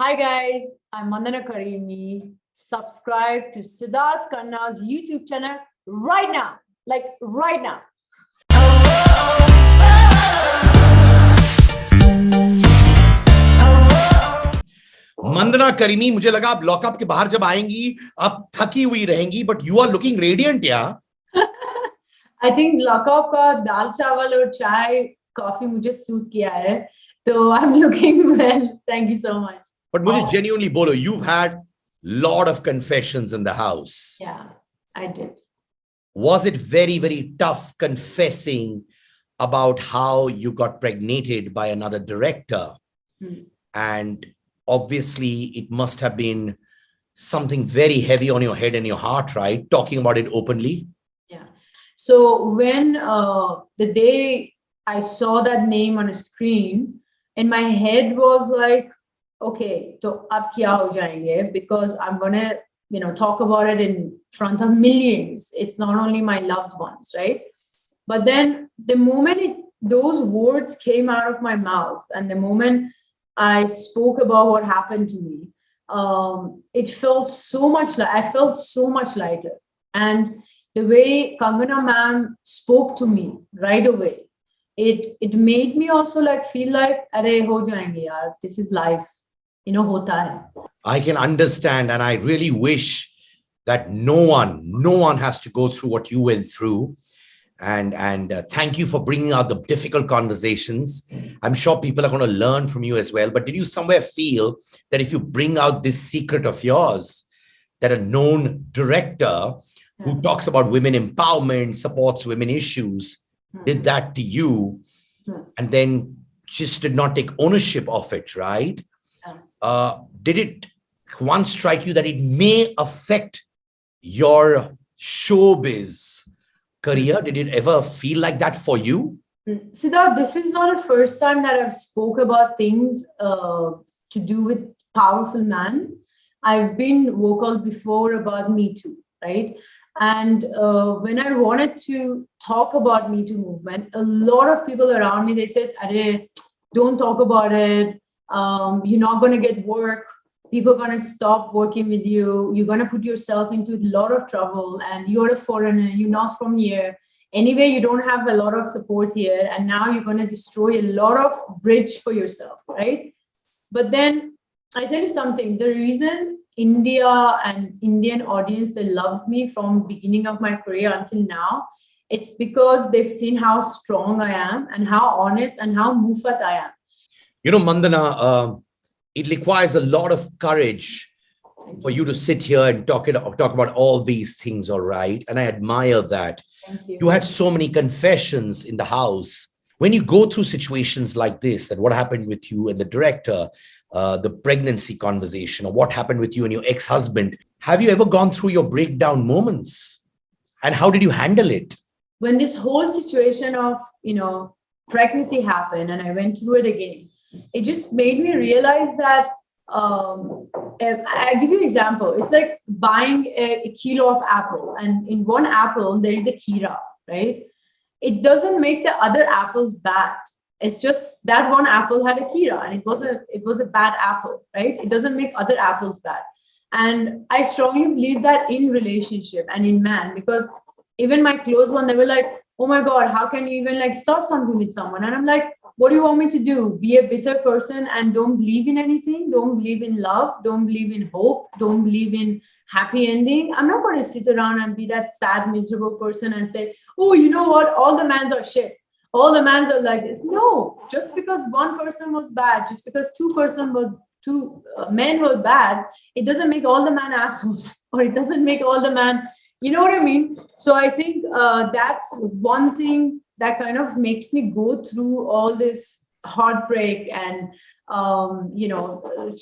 Hi guys, I'm Mandana Karimi. Subscribe to Siddharth Kanna's YouTube channel right now. Like right now. Mandana Karimi, मुझे लगा आप lockup के बाहर जब आएंगी आप थकी हुई रहेंगी, but you are looking radiant यार. I think lockup का दाल चावल और चाय कॉफी मुझे सूट किया है, तो I'm looking well. Thank you so much. But मुझे genuinely बोलो, you've had lot of confessions in the house. Yeah, I did. Was it very, very tough confessing about how you got pregnated by another director? And obviously it must have been something very heavy on your head and your heart, right? Talking about it openly. Yeah. So when the day I saw that name on a screen, in my head was like, okay, so ab kya ho jayenge? Because I'm gonna, talk about it in front of millions. It's not only my loved ones, right? But then the moment those words came out of my mouth, and the moment I spoke about what happened to me, it felt so much like I felt so much lighter. And the way Kangana ma'am spoke to me right away, it made me also like feel like, "Arey ho jayenge yaar, this is life, hota hai." I can understand, and I really wish that no one has to go through what you went through. And thank you for bringing out the difficult conversations. I'm sure people are going to learn from you as well. But did you somewhere feel that if you bring out this secret of yours, that a known director who talks about women empowerment, supports women issues, did that to you, and then just did not take ownership of it, right? Did it once strike you that it may affect your showbiz career? Did it ever feel like that for you? Siddharth, this is not the first time that I've spoke about things to do with powerful man. I've been vocal before about Me Too, right? And when I wanted to talk about Me Too movement, a lot of people around me, they said, "Arey, don't talk about it. You're not going to get work. People are going to stop working with you. You're going to put yourself into a lot of trouble. And you're a foreigner. You're not from here. Anyway, you don't have a lot of support here. And now you're going to destroy a lot of bridge for yourself, right?" But then I tell you something. The reason India and Indian audience, they loved me from beginning of my career until now, it's because they've seen how strong I am and how honest and how mufat I am. Mandana, it requires a lot of courage for you to sit here and talk about all these things, all right? And I admire that. Thank you. You had so many confessions in the house. When you go through situations like this, that what happened with you and the director, the pregnancy conversation, or what happened with you and your ex-husband, have you ever gone through your breakdown moments? And how did you handle it? When this whole situation of, pregnancy happened and I went through it again, it just made me realize that I give you an example. It's like buying a kilo of apple, and in one apple there is a kira, right? It doesn't make the other apples bad. It's just that one apple had a kira and it was a bad apple, right? It doesn't make other apples bad. And I strongly believe that in relationship and in man, because even my close one, they were like, "Oh my God, how can you even like start something with someone?" And I'm like, what do you want me to do? Be a bitter person and don't believe in anything? Don't believe in love? Don't believe in hope? Don't believe in happy ending? I'm not going to sit around and be that sad, miserable person and say, "Oh, you know what? All the mans are shit. All the mans are like this." No, just because one person was bad, just because two men were bad, it doesn't make all the men assholes, or it doesn't make all the men, you know what I mean? So I think that's one thing that kind of makes me go through all this heartbreak and,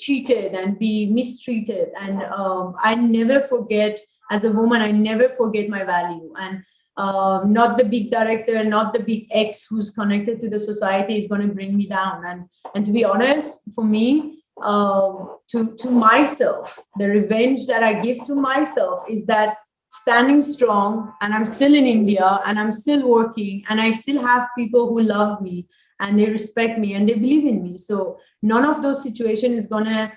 cheated and be mistreated. And I never forget, as a woman, I never forget my value. And not the big director, not the big ex who's connected to the society is going to bring me down. And to be honest, for me, to myself, the revenge that I give to myself is that standing strong, and I'm still in India and I'm still working and I still have people who love me and they respect me and they believe in me. So none of those situations is gonna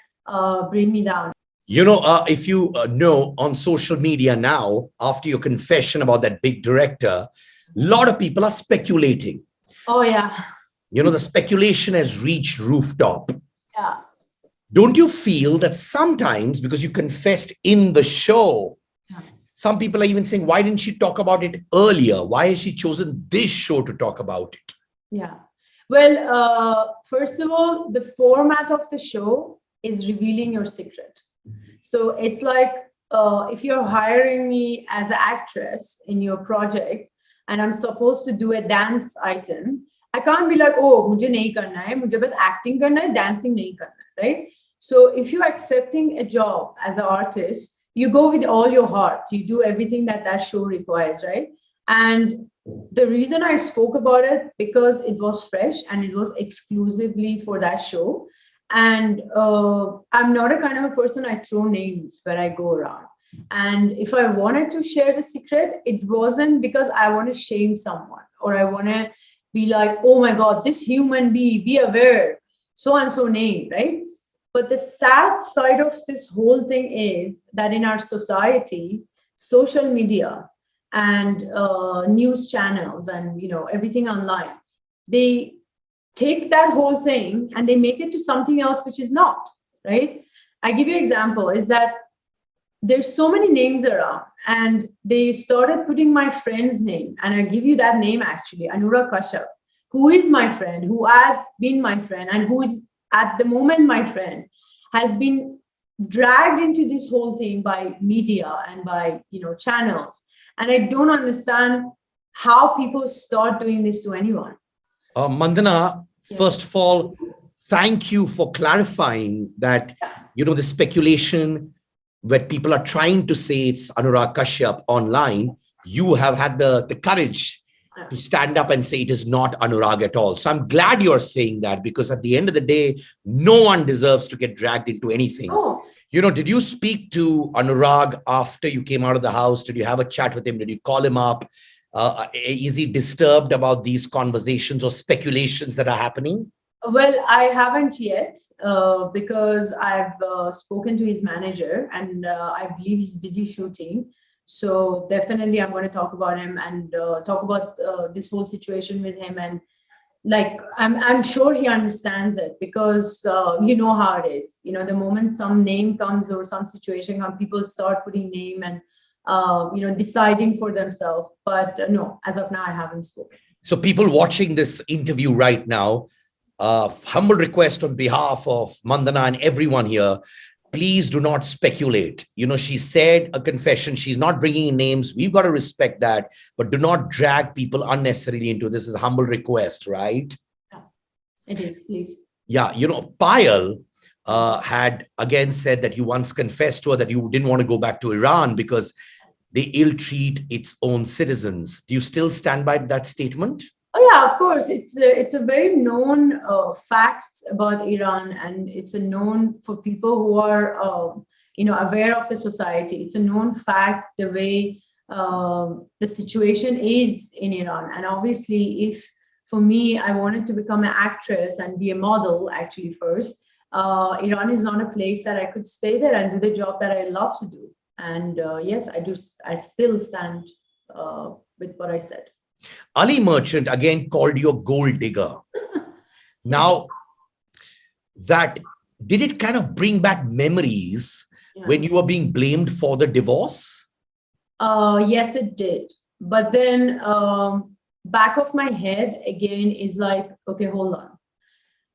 bring me down. If you know, on social media now, after your confession about that big director, a lot of people are speculating. Oh, yeah. The speculation has reached rooftop. Yeah. Don't you feel that sometimes, because you confessed in the show, some people are even saying, why didn't she talk about it earlier? Why has she chosen this show to talk about it? Yeah. Well, first of all, the format of the show is revealing your secret. So it's like, if you're hiring me as an actress in your project and I'm supposed to do a dance item, I can't be like, oh, mujhe nahi karna hai, mujhe bas acting karna hai, dancing nahi karna hai, right? So if you're accepting a job as an artist, you go with all your heart. You do everything that show requires, right? And the reason I spoke about it, because it was fresh and it was exclusively for that show. And I'm not a kind of a person, I throw names where I go around. And if I wanted to share the secret, it wasn't because I want to shame someone or I want to be like, oh my God, this human being, be aware, so and so name, right? But the sad side of this whole thing is that in our society, social media and news channels and everything online, they take that whole thing and they make it to something else which is not, right? I give you an example is that there's so many names around and they started putting my friend's name, and I give you that name actually, Anurag Kashyap, who is my friend, who has been my friend, and who is at the moment my friend, has been dragged into this whole thing by media and by channels. And I don't understand how people start doing this to anyone. Mandana, first of all, thank you for clarifying that, the speculation where people are trying to say it's Anurag Kashyap online, you have had the courage to stand up and say it is not Anurag at all. So I'm glad you're saying that, because at the end of the day, no one deserves to get dragged into anything. Oh. Did you speak to Anurag after you came out of the house? Did you have a chat with him? Did you call him up? Is he disturbed about these conversations or speculations that are happening? Well, I haven't yet because I've spoken to his manager and I believe he's busy shooting. So definitely I'm going to talk about him and talk about this whole situation with him. And like, I'm sure he understands it, because you know how it is. The moment some name comes or some situation comes, people start putting name and deciding for themselves. But no, as of now, I haven't spoken. So people watching this interview right now, humble request on behalf of Mandana and everyone here, please do not speculate. She said a confession. She's not bringing in names. We've got to respect that, but do not drag people unnecessarily into this. Is a humble request, right? Yeah, it is, please. Yeah. Payal had again said that you once confessed to her that you didn't want to go back to Iran because they ill-treat its own citizens. Do you still stand by that statement? Oh yeah, of course. It's a very known facts about Iran, and it's a known for people who are aware of the society. It's a known fact the way the situation is in Iran. And obviously, if for me I wanted to become an actress and be a model actually first, Iran is not a place that I could stay there and do the job that I love to do. And yes, I do. I still stand with what I said. Ali Merchant again called you a gold digger. Now, did it kind of bring back memories when you were being blamed for the divorce? Yes, it did. But then back of my head again is like, okay, hold on.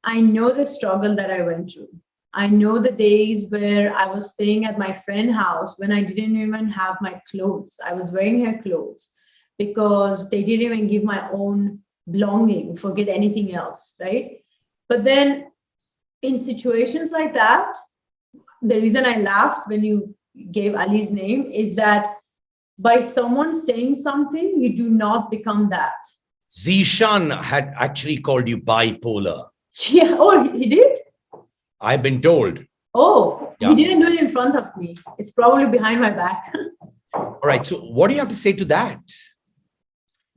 I know the struggle that I went through. I know the days where I was staying at my friend's house when I didn't even have my clothes. I was wearing her clothes, because they didn't even give my own belonging, forget anything else, right? But then in situations like that, the reason I laughed when you gave Ali's name is that by someone saying something, you do not become that. Zishan had actually called you bipolar. Yeah. Oh, he did? I've been told. Oh, yeah. He didn't do it in front of me. It's probably behind my back. All right. So what do you have to say to that?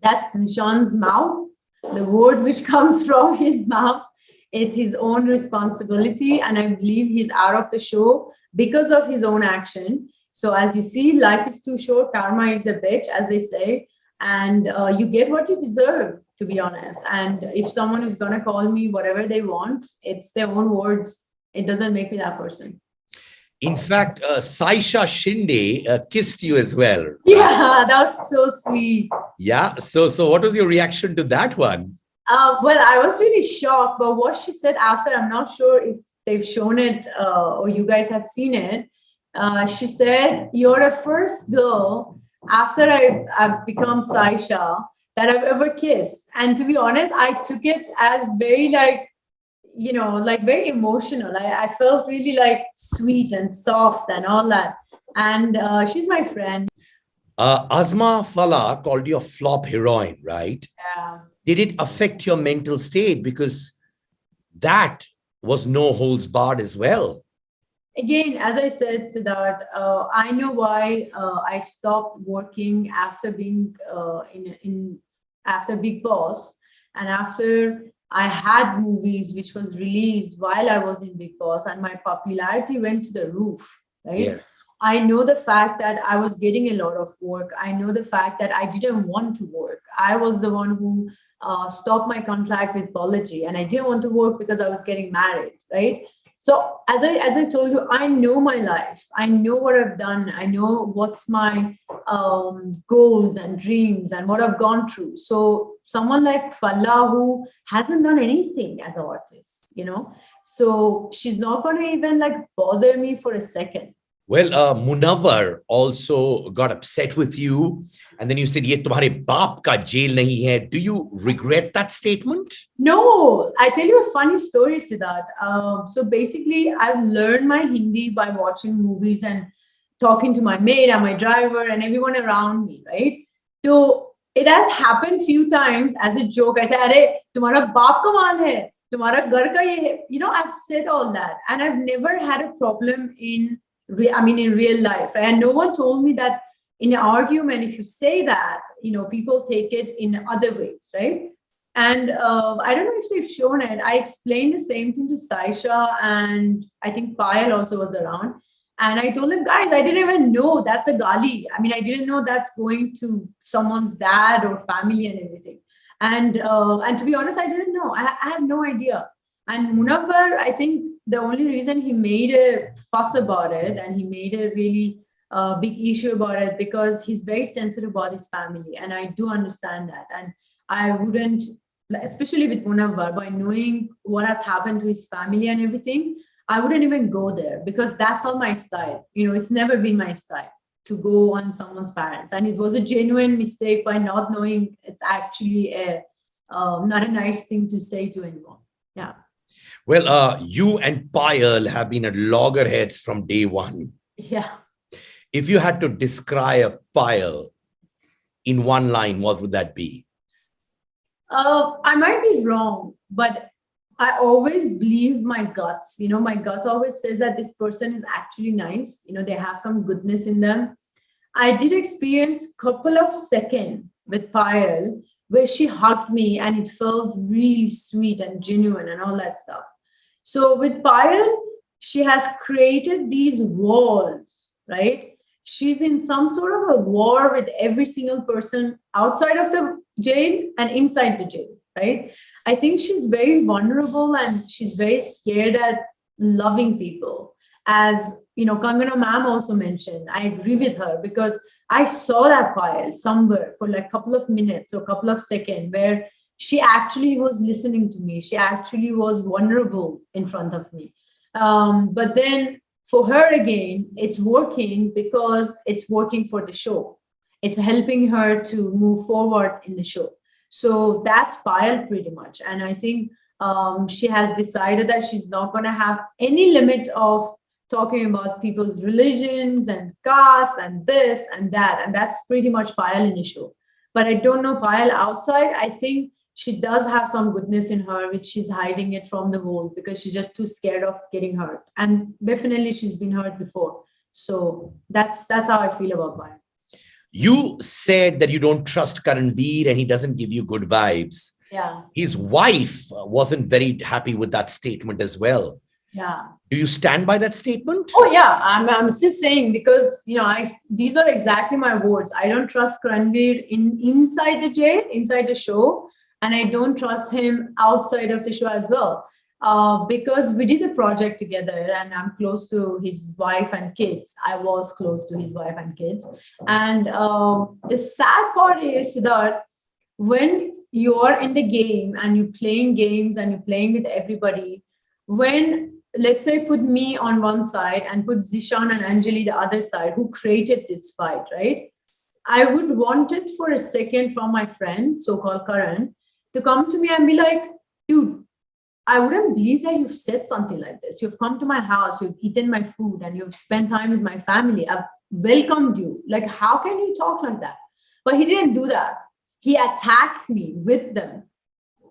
That's Zishan's mouth. The word which comes from his mouth It's his own responsibility. And I believe he's out of the show because of his own action. So as you see, life is too short. Karma is a bitch, as they say. And you get what you deserve, to be honest. And if someone is going to call me whatever they want, it's their own words. It doesn't make me that person. In fact, Saisha Shinde kissed you as well. Right? Yeah, that was so sweet. Yeah. So what was your reaction to that one? Well, I was really shocked, but what she said after, I'm not sure if they've shown it or you guys have seen it. She said, "You're the first girl after I've become Saisha that I've ever kissed." And to be honest, I took it as very like, like very emotional. I felt really like sweet and soft and all that. And she's my friend. Azma Fala called you a flop heroine, right? Yeah. Did it affect your mental state? Because that was no holds barred as well. Again, as I said, Siddharth, I know why I stopped working after being after Big Boss, and after I had movies which was released while I was in Big Boss, and my popularity went to the roof. Right? Yes. I know the fact that I was getting a lot of work. I know the fact that I didn't want to work. I was the one who stopped my contract with Pology, and I didn't want to work because I was getting married, right? So as I told you, I know my life. I know what I've done. I know what's my goals and dreams and what I've gone through. So someone like Falla, who hasn't done anything as an artist, so she's not going to even like bother me for a second. Well, Munawar also got upset with you. And then you said, "Ye tumhare baap ka jail nahi hai." Do you regret that statement? No, I tell you a funny story, Siddharth. So basically, I've learned my Hindi by watching movies and talking to my maid and my driver and everyone around me, right? So it has happened few times as a joke. I say, "Arey, tumhara baap kamal hai, tumhara ghar ka ye hai." I've said all that, and I've never had a problem in real life, right? And no one told me that in an argument, if you say that, people take it in other ways, right? And I don't know if they've shown it. I explained the same thing to Saisha, and I think Payal also was around. And I told them, guys, I didn't even know that's a gali. I didn't know that's going to someone's dad or family and everything. And to be honest, I didn't know. I had no idea. And Munawar, I think the only reason he made a fuss about it and he made a really big issue about it because he's very sensitive about his family. And I do understand that. And I wouldn't, especially with Munawar, by knowing what has happened to his family and everything, I wouldn't even go there because that's not my style. It's never been my style to go on someone's parents. And it was a genuine mistake by not knowing it's actually not a nice thing to say to anyone. Yeah. Well, you and Payal have been at loggerheads from day one. Yeah. If you had to describe Payal in one line, what would that be? I might be wrong, but I always believe my guts. My guts always says that this person is actually nice. They have some goodness in them. I did experience a couple of seconds with Payal where she hugged me and it felt really sweet and genuine and all that stuff. So with Payal, she has created these walls, right? She's in some sort of a war with every single person outside of the jail and inside the jail, right? I think she's very vulnerable and she's very scared at loving people. As Kangana ma'am also mentioned, I agree with her because I saw that Payal somewhere for like a couple of minutes or a couple of seconds where she actually was listening to me. She actually was vulnerable in front of me. But then for her again, it's working because it's working for the show. It's helping her to move forward in the show. So that's Payal pretty much. And I think she has decided that she's not going to have any limit of talking about people's religions and caste and this and that. And that's pretty much Payal in the show. But I don't know Payal outside. I think she does have some goodness in her, which she's hiding it from the world because she's just too scared of getting hurt. And definitely she's been hurt before. So that's how I feel about Payal. You said that you don't trust Karanvir and he doesn't give you good vibes. Yeah. His wife wasn't very happy with that statement as well. Yeah. Do you stand by that statement? Oh yeah, I'm still saying, because these are exactly my words. I don't trust Karanvir inside the jail, inside the show, and I don't trust him outside of the show as well. Because we did a project together, and I'm close to his wife and kids. I was close to his wife and kids, and the sad part is, Siddharth, when you're in the game and you're playing games and you're playing with everybody, when, let's say, put me on one side and put Zishan and Anjali the other side, who created this fight, right? I would want it for a second from my friend, so-called Karan, to come to me and be like, dude, I wouldn't believe that you've said something like this. You've come to my house, you've eaten my food, and you've spent time with my family. I've welcomed you. Like, how can you talk like that? But he didn't do that. He attacked me with them,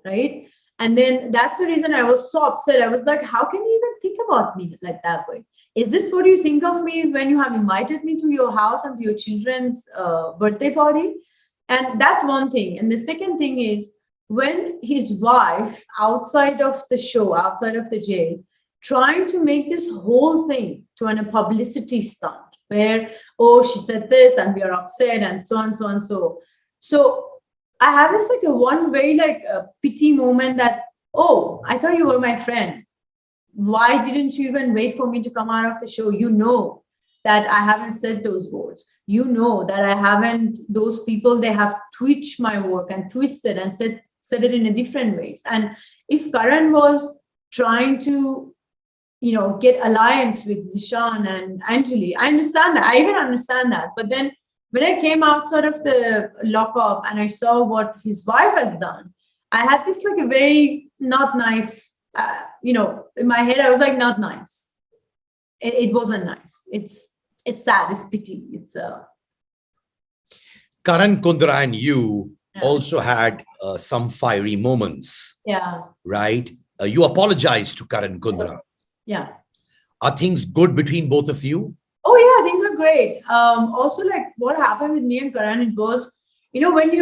right? And then that's the reason I was so upset. I was like, how can you even think about me like that way? Is this what you think of me when you have invited me to your house and to your children's birthday party? And that's one thing. And the second thing is, when his wife, outside of the show, outside of the jail, trying to make this whole thing to a publicity stunt where, oh, she said this and we are upset and so on, so on, so. So I have this like a one very like a pity moment that, oh, I thought you were my friend. Why didn't you even wait for me to come out of the show? You know that I haven't said those words. You know that I haven't, those people, they have twitched my work and twisted and said it in a different ways. And if Karan was trying to, get alliance with Zishan and Anjali, I understand that. I even understand that. But then when I came outside of the lockup and I saw what his wife has done, I had this like a very not nice, in my head, I was like, not nice. It wasn't nice. It's sad. It's pity. It's Karan Kundrra and you yeah. also had some fiery moments. Yeah. Right? You apologized to Karan Kundrra. Yeah. Are things good between both of you? Oh yeah, things are great. Also, like what happened with me and Karan, it was, when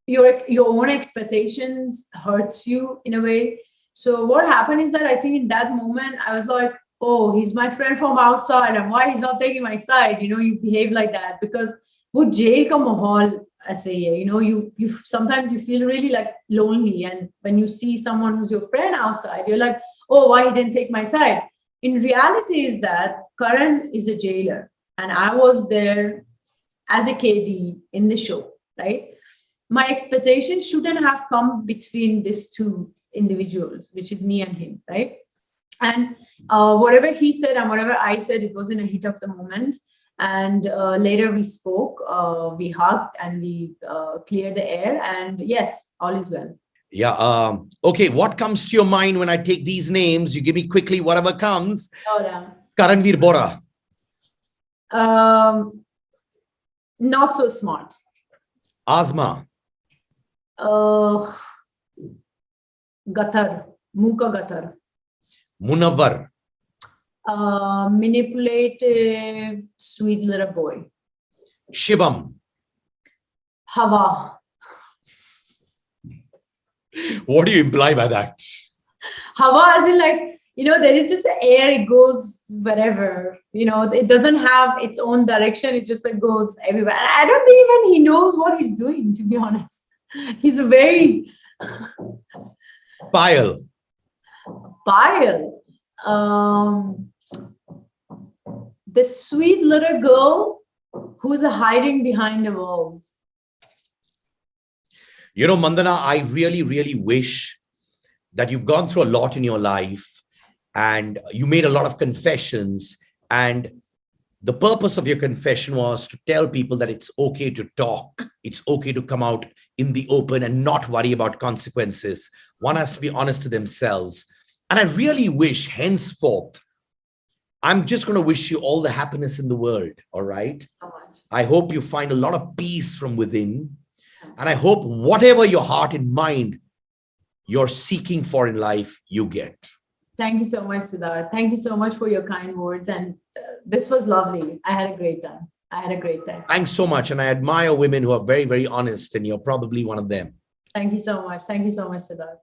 your own expectations hurts you in a way. So what happened is that I think in that moment I was like, oh, he's my friend from outside, and why he's not taking my side? You behave like that because वो jail का माहौल ऐसे ही है. You sometimes you feel really like lonely, and when you see someone who's your friend outside, you're like, oh, why he didn't take my side? In reality is that Karan is a jailer and I was there as a KD in the show, right? My expectations shouldn't have come between these two individuals, which is me and him, right? And whatever he said and whatever I said, it wasn't a hit of the moment. And later we spoke, we hugged and we cleared the air, and yes, all is well. Yeah. Okay. What comes to your mind when I take these names? You give me quickly whatever comes. Oh, yeah. Karanvir Bohra. Not so smart. Azma. Gatar. Muka Gatar. Munawwar. Manipulative, sweet little boy. Shivam. Hawa. What do you imply by that? Hawa, as in like, there is just the air, it goes wherever, it doesn't have its own direction. It just like goes everywhere. And I don't think even he knows what he's doing, to be honest. He's a very... Payal. The sweet little girl who's hiding behind the walls. Mandana, I really, really wish that you've gone through a lot in your life and you made a lot of confessions. And the purpose of your confession was to tell people that it's okay to talk. It's okay to come out in the open and not worry about consequences. One has to be honest to themselves. And I really wish henceforth, I'm just going to wish you all the happiness in the world. All right. I hope you find a lot of peace from within. And I hope whatever your heart and mind you're seeking for in life, you get. Thank you so much, Siddharth. Thank you so much for your kind words. And this was lovely. I had a great time. Thanks so much. And I admire women who are very, very honest. And you're probably one of them. Thank you so much. Thank you so much, Siddharth.